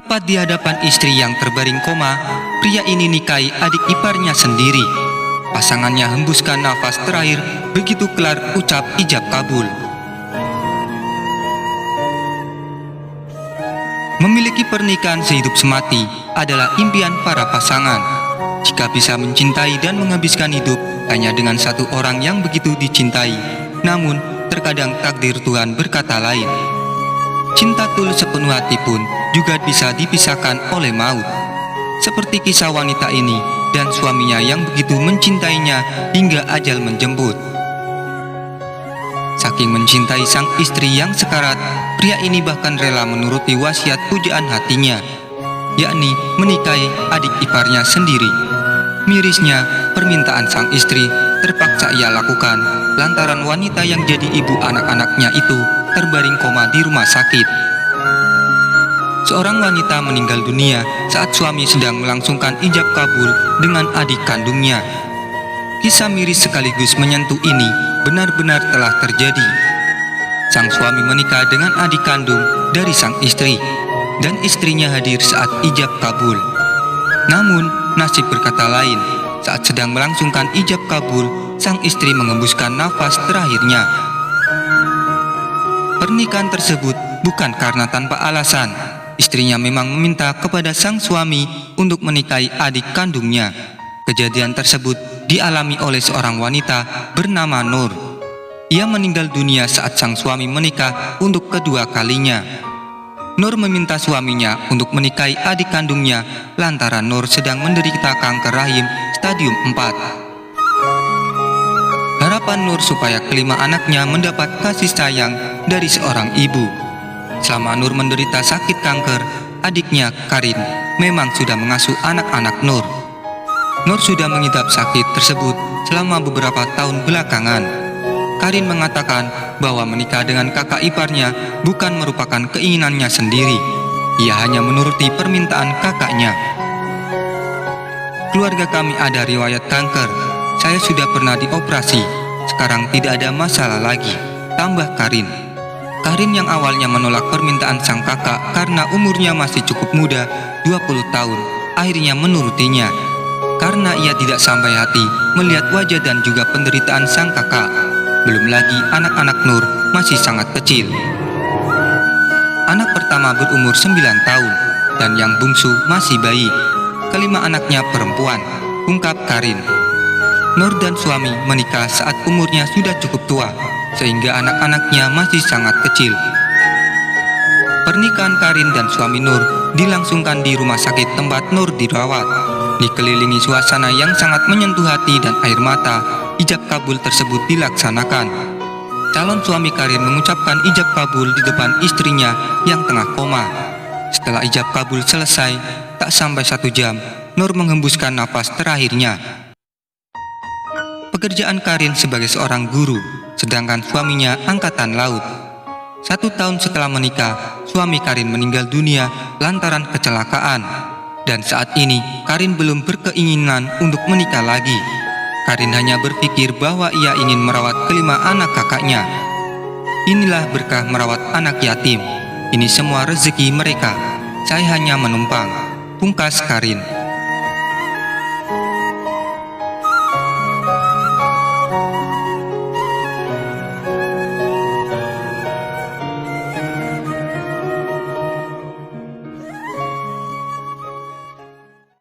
Tepat di hadapan istri yang terbaring koma, pria ini nikahi adik iparnya sendiri. Pasangannya hembuskan nafas terakhir begitu kelar ucap ijab kabul. Memiliki pernikahan sehidup semati adalah impian para pasangan. Jika bisa mencintai dan menghabiskan hidup hanya dengan satu orang yang begitu dicintai, namun terkadang takdir Tuhan berkata lain. Cinta tulus sepenuh hati pun juga bisa dipisahkan oleh maut. Seperti kisah wanita ini dan suaminya yang begitu mencintainya hingga ajal menjemput. Saking mencintai sang istri yang sekarat, pria ini bahkan rela menuruti wasiat pujaan hatinya, yakni menikahi adik iparnya sendiri. Mirisnya, permintaan sang istri terpaksa ia lakukan lantaran wanita yang jadi ibu anak-anaknya itu terbaring koma di rumah sakit. Seorang wanita meninggal dunia saat suami sedang melangsungkan ijab kabul dengan adik kandungnya. Kisah miris sekaligus menyentuh ini benar-benar telah terjadi. Sang suami menikah dengan adik kandung dari sang istri, dan istrinya hadir saat ijab kabul. Namun, nasib berkata lain. Saat sedang melangsungkan ijab kabul, sang istri mengembuskan nafas terakhirnya. Pernikahan tersebut bukan karena tanpa alasan. Istrinya memang meminta kepada sang suami untuk menikahi adik kandungnya. Kejadian tersebut dialami oleh seorang wanita bernama Nur. Ia meninggal dunia saat sang suami menikah untuk kedua kalinya. Nur meminta suaminya untuk menikahi adik kandungnya lantaran Nur sedang menderita kanker rahim stadium 4. Harapan Nur supaya kelima anaknya mendapat kasih sayang dari seorang ibu. Selama Nur menderita sakit kanker, adiknya Karin memang sudah mengasuh anak-anak Nur. Nur sudah mengidap sakit tersebut selama beberapa tahun belakangan. Karin mengatakan bahwa menikah dengan kakak iparnya bukan merupakan keinginannya sendiri. Ia hanya menuruti permintaan kakaknya. Keluarga kami ada riwayat kanker. Saya sudah pernah dioperasi. Sekarang tidak ada masalah lagi, tambah Karin. Karin yang awalnya menolak permintaan sang kakak karena umurnya masih cukup muda, 20 tahun, akhirnya menurutinya. Karena ia tidak sampai hati melihat wajah dan juga penderitaan sang kakak. Belum lagi anak-anak Nur masih sangat kecil. Anak pertama berumur 9 tahun dan yang bungsu masih bayi. Kelima anaknya perempuan, ungkap Karin. Nur dan suami menikah saat umurnya sudah cukup tua, sehingga anak-anaknya masih sangat kecil. Pernikahan Karin dan suami Nur dilangsungkan di rumah sakit tempat Nur dirawat. Dikelilingi suasana yang sangat menyentuh hati dan air mata, ijab kabul tersebut dilaksanakan. Calon suami Karin mengucapkan ijab kabul di depan istrinya yang tengah koma. Setelah ijab kabul selesai, tak sampai 1 jam, Nur menghembuskan nafas terakhirnya. Pekerjaan Karin sebagai seorang guru, sedangkan suaminya angkatan laut. 1 tahun setelah menikah, suami Karin meninggal dunia lantaran kecelakaan. Dan saat ini, Karin belum berkeinginan untuk menikah lagi. Karin hanya berpikir bahwa ia ingin merawat kelima anak kakaknya. Inilah berkah merawat anak yatim. Ini semua rezeki mereka. Saya hanya menumpang, pungkas Karin.